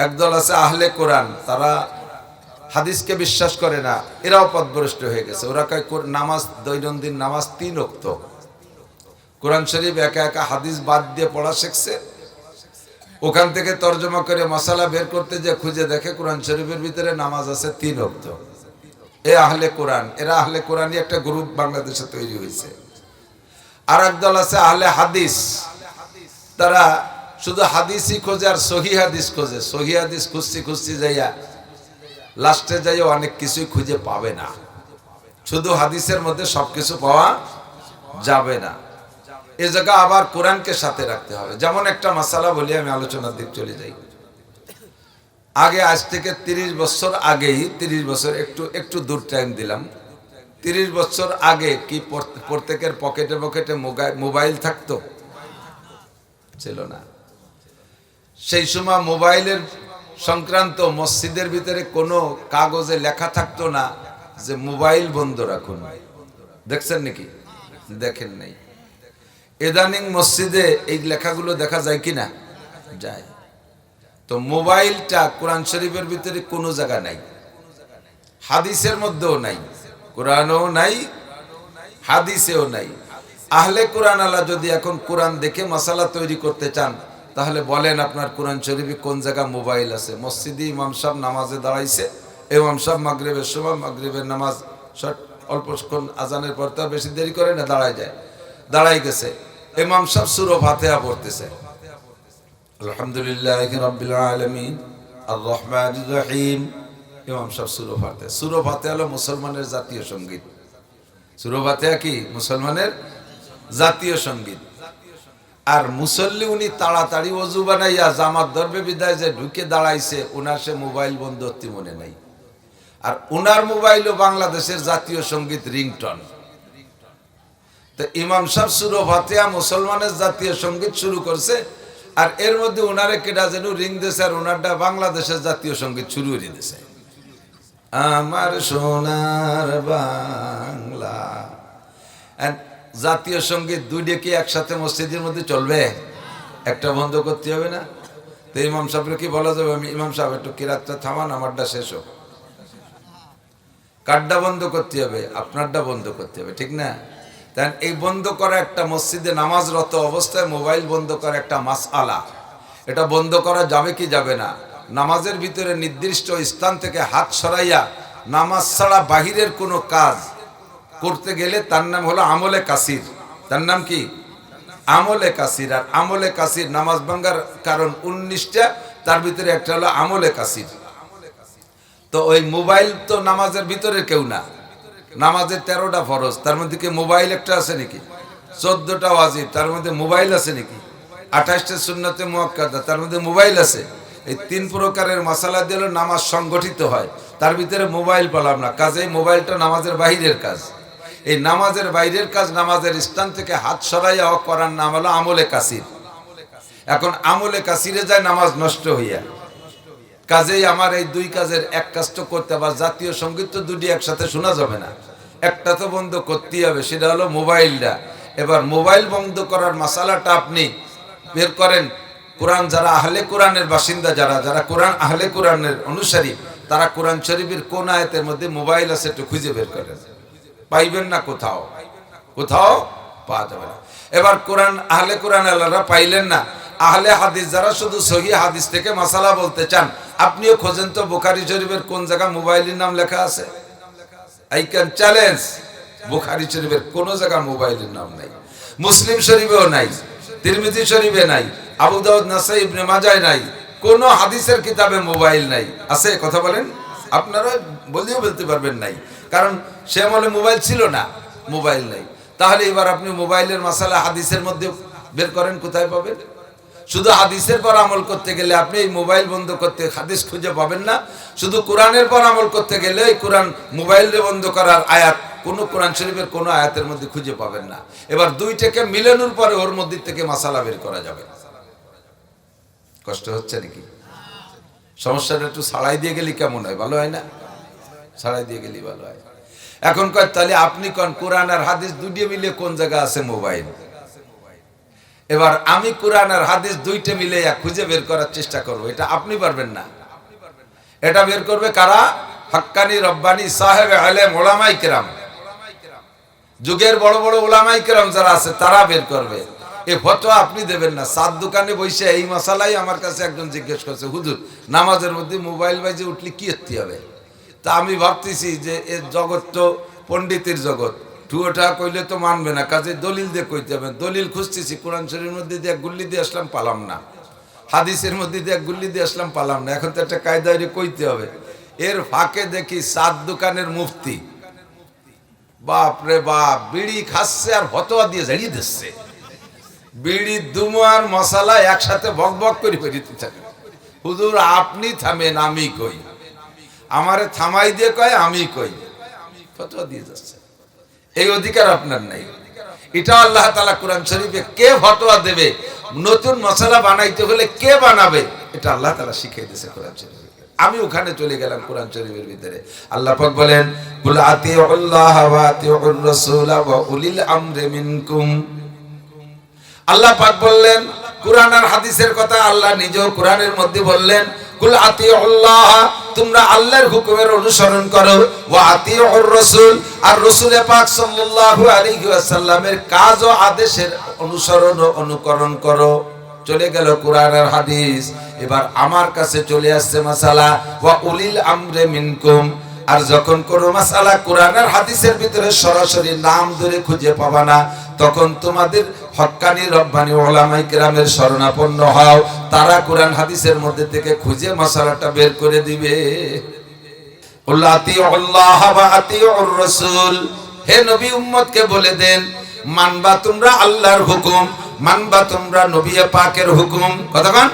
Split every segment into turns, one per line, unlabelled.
একদল আছে আহলে কোরআন, তারা হাদিসকে বিশ্বাস করে না, এরাও পথভ্রষ্ট হয়ে গেছে। ওরা কয় নামাজ, দৈনন্দিন নামাজ 3 ওয়াক্ত। কোরআন শরীফ একা একা হাদিস বাদ দিয়ে পড়া শিখছে, ওখান থেকে তর্জমা করে মশালা বের করতে যে খুঁজে দেখে কোরআন শরীফের ভিতরে নামাজ আছে 3 ওয়াক্ত। এ আহলে কোরআন, এরা আহলে কোরআনই একটা গ্রুপ বাংলাদেশে তৈরি হয়েছে। আর একদল আছে আহলে হাদিস, তারা শুধু হাদিসই খোঁজে আর সহি হাদিস খোঁজে। সহি হাদিস খুঁজছি যাইয়া লাস্টে যাইয়া অনেক কিছুই খুঁজে পাবে না। শুধু হাদিসের মধ্যে সবকিছু পাওয়া যাবে না, এ জায়গা আবার কোরআনকে সাথে রাখতে হবে। যেমন একটা মাসালা বলি, আমি আলোচনার দিক চলে যাই। আগে, আজ থেকে 30 বছর আগেই, 30 বছর একটু দূর টাইম দিলাম, 30 বছর আগে কি প্রত্যেকের পকেটে পকেটে মোবাইল থাকতো? ছিল না। সেই সময় মোবাইলের সংক্রান্ত মসজিদের ভিতরে কোনো কাগজে লেখা থাকতো না যে মোবাইল বন্ধ রাখুন। দেখছেন নাকি? দেখেন নাই। ইদানিং মসজিদে এই লেখাগুলো দেখা যায় কিনা? যায়। তো মোবাইলটা কোরআন শরীফের ভিতরে কোনো জায়গা নাই, হাদিসের মধ্যেও নাই, কোরআনও নাই, হাদিসেও নাই। আহলে কোরআন আলা যদি এখন কোরআন দেখে মাসালা তৈরি করতে চান, তাহলে বলেন আপনার কোরআন শরীফে কোন জায়গা মোবাইল আছে? মসজিদে ইমাম সাহেব নামাজে দাঁড়াইছে, ইমাম সাহেব মাগরিবের সময়, মাগরিবের নামাজ অল্পক্ষণ আজানের পর, তার বেশি দেরি করে না, দাঁড়াই গেছে, ইমাম সাহেব সূরা ফাতিহা পড়তেছে, আলহামদুলিল্লাহি রাব্বিল আলামিন আর রহমানির রহিম। ইমাম সাহেব সূরা ফাতিহা, সূরা ফাতিহা হলো মুসলমানের জাতীয় সঙ্গীত। সূরা ফাতিহা কি মুসলমানের জাতীয় সঙ্গীত। আর মুসল্লি উনি তাড়াতাড়ি ওযু বানাইয়া জামাত ধরবে বিদায় যে ঢুকে দাঁড়াইছে, ওনার সে মোবাইল বন্ধ হতে মনে নাই। আর ওনার মোবাইলও বাংলাদেশের জাতীয় সঙ্গীত রিংটন। তো ইমাম সাহেব সূরা ফাতিহা মুসলমানের জাতীয় সঙ্গীত শুরু করছে, আর এর মধ্যে ওনারে কেডা যেন রিং দিয়েছে, আর ওনারটা বাংলাদেশের জাতীয় সঙ্গীত শুরু করে দিয়েছে, আমার সোনার বাংলা। জাতীয় সঙ্গীত দুইটা কি একসাথে মসজিদের মধ্যে চলবে? একটা বন্ধ করতে হবে না? তো ইমাম সাহেবকে কি বলা যাবে, আমি ইমাম সাহেব একটু কিরাতটা থামান, আমারটা শেষ হোক। কারটা বন্ধ করতে হবে, আপনারটা বন্ধ করতে হবে, ঠিক না? তাই এই বন্ধ করা একটা মসজিদে নামাজরত অবস্থায় মোবাইল বন্ধ করা একটা মাসআলা। এটা বন্ধ করা যাবে কি যাবে না? নামাজের ভিতরে নির্দিষ্ট স্থান থেকে হাত সরাইয়া নামাজ ছাড়া বাহিরের কোনো কাজ করতে গেলে তার নাম হলো আমলে কাসির। তার নাম কি? আমলে কাসির। আর আমলে কাসির নামাজ ভাঙ্গার কারণ 19টা, তার ভিতরে একটা হলো আমলে কাসির। তো ওই মোবাইল তো নামাজের ভিতরে কেউ না, নামাজের 13টা ফরজ, তার মধ্যে কি মোবাইল একটা আছে নাকি? 14টা ওয়াজিব, তার মধ্যে মোবাইল আছে নাকি? 28টা সুন্নতে মুআক্কাদা, তার মধ্যে মোবাইল আছে। এই 3 প্রকারের মাসালা দিলে নামাজ সংগঠিত হয়, তার ভিতরে মোবাইল পেলাম না, কাজেই মোবাইলটা নামাজের বাইরের কাজ। এই নামাজের বাইরের কাজ, নামাজের স্থান থেকে হাত সরাইয়া করার নাম হলো আমলে কাসির। এখন আমলে কাসিরে যায় নামাজ নষ্ট হইয়া। কাজেই আমার এই দুই কাজের এক কাজ তো করতে হবে। জাতীয় সঙ্গীত তো দুটি একসাথে শোনা যাবে না, একটা তো বন্ধ করতেই হবে, সেটা হলো মোবাইলটা। এবার মোবাইল বন্ধ করার মাসালাটা আপনি বের করেন। কোরআন যারা আহলে কোরআনের বাসিন্দা, যারা কোরআন আহলে কোরআনের অনুসারী, তারা কোরআন শরীফের কোন আয়াতের মধ্যে মোবাইল আছে একটু খুঁজে বের করেন, পাইবেন না, কোথাও পাওয়া যাবে না। এবার কোরআন আহলে কোরআন আল্লাহরা পাইলেন না, আহলে হাদিস যারা শুধু সহিহ হাদিস থেকে মাসালা বলতে চান, আপনিও খোঁজেন তো বুখারী শরীফের কোন জায়গা মোবাইলের নাম লেখা আছে। আই ক্যান চ্যালেঞ্জ, বুখারী শরীফের কোন জায়গা মোবাইলের নাম নাই, মুসলিম শরীফেও নাই, তিরমিজি শরীফে নাই, আবু দাউদ, নাসাই, ইবনে মাজায় নাই, কোন হাদিসের কিতাবে মোবাইল নাই। আছে? কথা বলেন। আপনারা বললেও বলতে পারবেন নাই, কারণ সে আমলে মোবাইল ছিল না, মোবাইল নাই। তাহলে এবার আপনি মোবাইলের মাসালা হাদিসের মধ্যে বের করেন, কোথায় পাবেন? শুধু হাদিসের পর আমল করতে গেলে আপনি এই মোবাইল বন্ধ করতে হাদিস খুঁজে পাবেন না। শুধু কোরআনের পর আমল করতে গেলে এই কোরআন মোবাইলে বন্ধ করার আয়াত কোন কোরআন শরীফের কোন আয়াতের মধ্যে খুঁজে পাবেন না। এবার দুইটাকে মিলানোর পরে ওর মধ্যে থেকে মাসালা বের করা যাবে। কষ্ট হচ্ছে নাকি? সমস্যাটা একটু ছাড়াই দিয়ে গেলে কেমন হয়? ভালো হয় না? ছাড়াই দিয়ে গেলে ভালো হয়। এখন কয় তাহলে আপনি কোন কোরআন আর হাদিস দুটিয়ে মিলিয়ে কোন জায়গা আছে মোবাইল? এবার আমি কোরআন আর হাদিস দুইটা মিলে খুঁজে বের করার চেষ্টা করব, এটা আপনি পারবেন না। এটা বের করবে কারা? হাক্কানি রব্বানি সাহেব আলেম ওলামাই কেরাম, যুগের বড় বড় ওলামাই কেরাম যারা আছে তারা বের করবে। এই ফতোয়া আপনি দেবেন না। সাত দোকানে বসে এই মশালাই আমার কাছে একজন জিজ্ঞেস করছে, হুজুর নামাজের মধ্যে মোবাইল বাজে উঠলে কি করতে হবে? তা আমি ভাবতেছি যে এর জগৎ তো পণ্ডিতের জগৎ, টুয়োটা কইলে তো মানবে না, কাজে দলিল দিয়ে কইতে হবে। দলিল খুঁজতেছি, কোরআন শরীফের মধ্যে দিয়ে গুল্লি দিয়ে আসলাম, পালাম না। হাদিসের মধ্যে দিয়ে গুল্লি দিয়ে আসলাম, পালাম না। এখন তো একটা কায়দায় কইতে হবে। এর ফাঁকে দেখি সাত দোকানের মুফতি, বাপ রে বাপ, বিড়ি খাচ্ছে আর ফতোয়া দিয়ে ঝাড়িয়ে দিচ্ছে। বিড়ি দুমো আর মশালা একসাথে বক বক করে ফেরিতে থাকে। হুজুর আপনি থামেন, আমি কই। আমারে থামাই দিয়ে কয়, আমি কই। ফতোয়া দিয়ে যাচ্ছে। এই অধিকার আপনার নাই। এটা আল্লাহ তাআলা কোরআন শরীফে কে ফতোয়া দেবে, নতুন মশলা বানাইতে হলে কে বানাবে, এটা আল্লাহ তাআলা শিখিয়ে দিয়েছে কোরআন শরীফে। আমি ওখানে চলে গেলাম কোরআন শরীফের ভিতরে। আল্লাহ পাক বলেন, কুল আতিউল্লাহ ওয়া আতিউর রাসূল ওয়া উলিল আমরি মিনকুম। আল্লাহ পাক বললেন, কোরআন আর হাদিসের কথা আল্লাহ নিজেও কোরআনের মধ্যে বললেন, কুল আতিউল্লাহ, তোমরা আল্লাহর হুকুমের অনুসরণ করো, ওয়া আতিউর রাসূল, আর রাসূল পাক সাল্লাল্লাহু আলাইহি ওয়াসাল্লামের কাজ ও আদেশের অনুসরণ ও অনুকরণ করো। চলে গেল কোরআন আর হাদিস। এবার আমার কাছে চলে আসছে মাসালা, ওয়া উলিল আমরি মিনকুম। আর যখন কোনো মাসালা কোরআন আর হাদিসের ভিতরে সরাসরি নাম ধরে খুঁজে পাবা না, তখন তোমাদের হক্কানি রব্বানি ওলামায়ে কেরামের শরণাপন্ন হও। তারা কোরআন হাদিসের মধ্যে থেকে খুঁজে মাসালাটা বের করে দিবে। কুল আতিউল্লাহ ওয়া আতিউর রাসূল, হে নবী উম্মতকে বলে দেন, মানবা তোমরা আল্লাহর হুকুম, মানবা তোমরা নবী পাকের হুকুম। কতক্ষণ?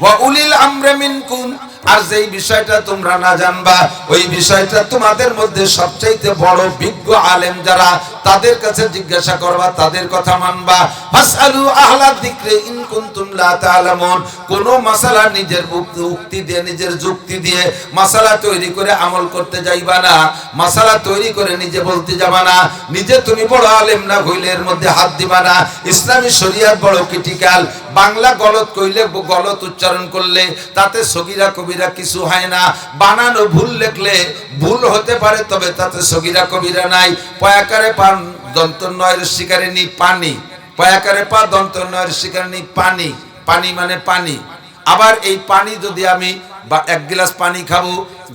ওয়া উলিল আমরি মিনকুম, আর যেই বিষয়টা তোমরা না জানবা, ওই বিষয়টা তোমাদের মধ্যে সবচাইতে বড় বিজ্ঞ আলেম যারা, তাদের কাছে জিজ্ঞাসা করবা, তাদের কথা মানবা। ফাসআলু আহলা যিকরি ইন কুনতুম লা তা'লামুন। কোন মাসালা নিজের উক্তি দিয়ে, নিজের যুক্তি দিয়ে মাসালা তৈরি করে আমল করতে যাইবা না। মাসালা তৈরি করে নিজে বলতে যাবা না। নিজে তুমি বড় আলেম না হইলে এর মধ্যে হাত দিবা না। ইসলামী শরিয়ত বড় ক্রিটিক্যাল। বাংলা গলত কইলে, গলত উচ্চারণ করলে তাতে সগীরা কবিরা কিছু হয় না। বানানো ভুল লিখলে ভুল হতে পারে, তবে তাতে সগীরা কবিরা নাই। পয়াকারে পান দন্ত নয়ের শিকারে নি পানি, পয়াকারে পা দন্ত নয়ের শিকারে নি পানি। পানি মানে পানি। আবার এই পানি যদি আমি এক গ্লাস পানি খাবো,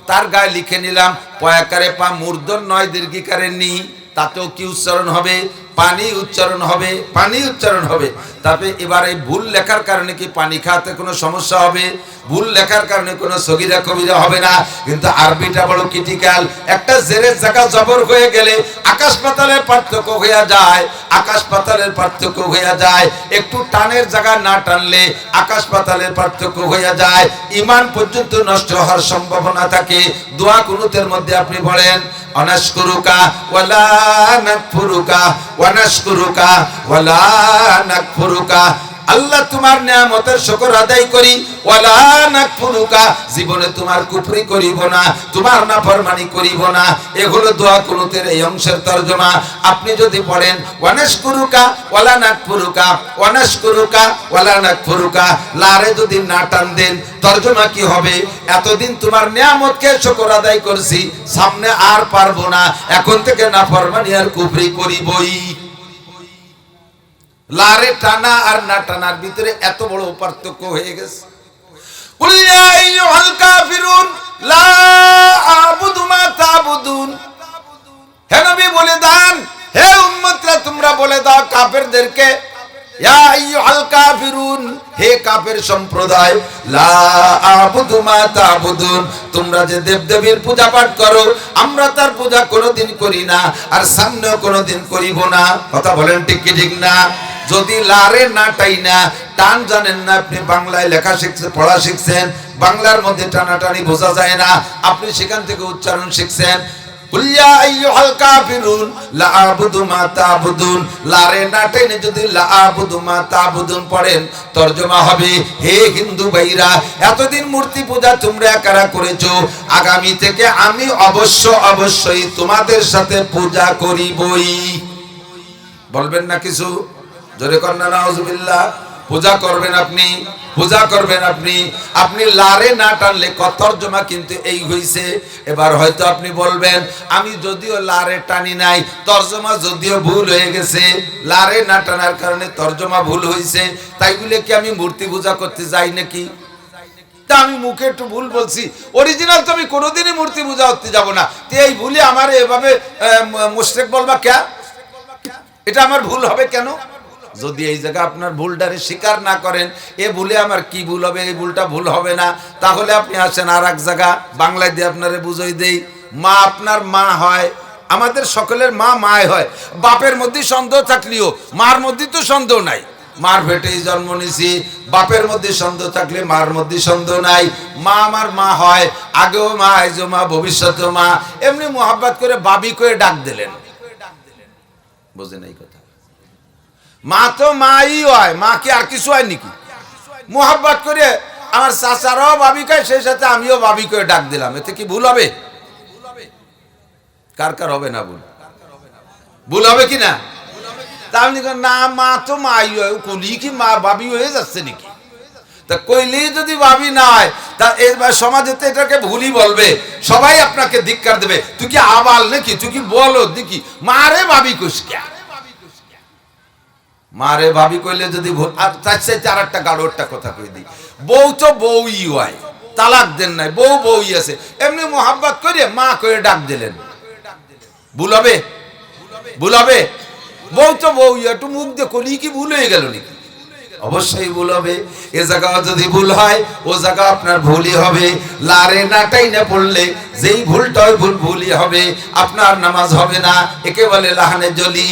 তার গায়ে লিখে নিলাম পয়াকারে পা মূর্ধন্য নয় দীর্ঘিকারে নি, তাতেও কি উচ্চারণ হবে? পানি উচ্চারণ হবে, পানি উচ্চারণ হবে। তারপরে এবার এই ভুল লেখার কারণে কি পানি খাওয়াতে কোনো সমস্যা হবে? ভুল লেখার কারণে কোনো সগীরা কবিরা হবে না। কিন্তু আরবিটা বড় ক্রিটিক্যাল। একটা জেরের জায়গা জবর হয়ে গেলে আকাশ পাতালের পার্থক্য হয়ে যায়, আকাশ পাতালের পার্থক্য হয়ে যায়। একটু টানের জায়গা না টানলে আকাশ পাতালের পার্থক্য হয়ে যায়। ঈমান পর্যন্ত নষ্ট হওয়ার সম্ভাবনা থাকে। দোয়া কুনুতের মধ্যে আপনি বলেন, অনাশকুরুকা ওয়ালা নাকফুরুকা, ওয়ানাশকুরুকা ওয়ালা নাকফুরুকা। আল্লাহ তোমার নিয়ামতের শুকর আদায় করি, ওয়ালা নাকফুরুকা, জীবনে তোমার কুফরি করিব না, তোমার নাফরমানি করিব না। এগুলো দোয়া কুনুতের এই অংশের তরজমা। আপনি যদি পড়েন ওয়ানাশকুরুকা ওয়ালা নাকফুরুকা, ওয়ানাশকুরুকা ওয়ালা নাকফুরুকা, লারে যদি না টান দেন, তরজমা কি হবে? এতদিন তোমার নিয়ামতকে শুকর আদায় করছি, সামনে আর পারবো না, এখন থেকে নাফরমানি আর কুফরি করিবই। লারে টানা আর না টানার ভিতরে এত বড় পার্থক্য হয়ে গেছে। কুল ইয়া আইয়ুহাল কাফিরুন লা আ'বুদু মা তা'বুদুন। হে নবী বলে দেন, হে উম্মতরা তোমরা বলে দাও কাফেরদেরকে, ইয়া আইয়ুহাল কাফিরুন, হে কাফের সম্প্রদায়, লা আ'বুদু মা তা'বুদুন, তোমরা যে দেবদেবীর পূজা পাঠ করো, আমরা তার পূজা কোনোদিন করি না, আর সামনেও কোনোদিন করিব না। কথা বলেন ঠিক কি ঠিক না? যদি লারে না টাই না, টান জানেন না, আপনি বাংলায় লেখা শিখছেন, পড়া শিখছেন, বাংলার মধ্যে টানাটানি বোঝা যায় না, আপনি সেখান থেকে উচ্চারণ শিখছেন। কুল ইয়া আইয়ুহাল কাফিরুন লা আ'বুদু মা তা'বুদুন, লারে না টেনে যদি লা আ'বুদু মা তা'বুদুন পড়েন, তরজমা হবে, হে হিন্দু ভাইরা, এতদিন মূর্তি পূজা তোমরা কারা করেছো, আগামী থেকে আমি অবশ্যই তোমাদের সাথে পূজা করিবই। বলবেন না কিছু? জোরে কর না নাউজুবিল্লাহ। পূজা করবেন আপনি, পূজা করবেন আপনি, আপনি লারে না টানলে তর্জমা কিন্তু এই হইছে। এবার হয়তো আপনি বলবেন আমি যদিও লারে টানি নাই, তর্জমা যদিও ভুল হয়ে গেছে, লারে না টানার কারণে তর্জমা ভুল হইছে, তাই বলে কি আমি মূর্তি পূজা করতে যাই নাকি? তা আমি মুখে একটু ভুল বলছি, অরিজিনাল তো আমি কোনোদিনই মূর্তি পূজা করতে যাব না। তো এই ভুলে আমার এভাবে মুশরিক বলবা কেন? এটা আমার ভুল হবে কেন? যদি এই জায়গা আপনার ভুলটারে স্বীকার না করেন, এ ভুলে আমার কি ভুল হবে, এই ভুলটা ভুল হবে না, তাহলে আপনি আসেন আর এক জায়গা বাংলায় দিয়ে আপনারে বুঝাই দেই। মা আপনার মা হয়, আমাদের সকলের মা মায় হয়। বাপের মধ্যে সন্দেহ থাকলেও মার মধ্যে তো সন্দেহ নাই। মার পেটেই জন্ম নিছি, বাপের মধ্যে সন্দেহ থাকলে মার মধ্যে সন্দেহ নাই। মা আমার মা হয়, আগেও মা, আইজো মা, ভবিষ্যতেও মা। এমনি মোহাব্বত করে বাবি করে ডাক দিলেন, বুঝেন এই কথা? মা তো মাই হয়, মা কি আর কিছু হয় নাকি? মোহাব্বত করে আমার চাচারাও ভাবি কয়, সেই সাথে আমিও ভাবি করে ডাক দিলাম, এতে কি ভুল হবে? কার কার হবে না ভুল? ভুল হবে কি না? তাহলে না, মা তো মাই হয়, কলি কি মা ভাবি হয়ে যাচ্ছে নাকি? তা কইলেই যদি ভাবি না হয়, তা এবার সমাজে তো এটাকে ভুলই বলবে, সবাই আপনাকে ধিক্কার দেবে। তুই কি আবাল নাকি, তুই কি বলো দেখি, মারে ভাবি কুসকা, মারে ভাবি কইলে যদি ভুল। আর তার চাইতে আর একটা গাড়োরটা কথা কই দিই, বউ তো বউই হয়, তালাক দেন নাই, বউ বউই আছে, এমনি মোহাব্বত করে মা করে ডাক দিলেন, ভুল হবে? ভুল হবে? বউ তো বউই, একটু মুখ দিয়ে কলি কি ভুল হয়ে গেল নাকি? অবশ্যই ভুল হবে। এ জায়গা যদি ভুল হয়, ও জায়গা আপনার ভুলই হবে। লারে নাটাই না পড়লে যেই ভুলটা ভুলই হবে, আপনার নামাজ হবে না। একে বলে লাহানে জলি।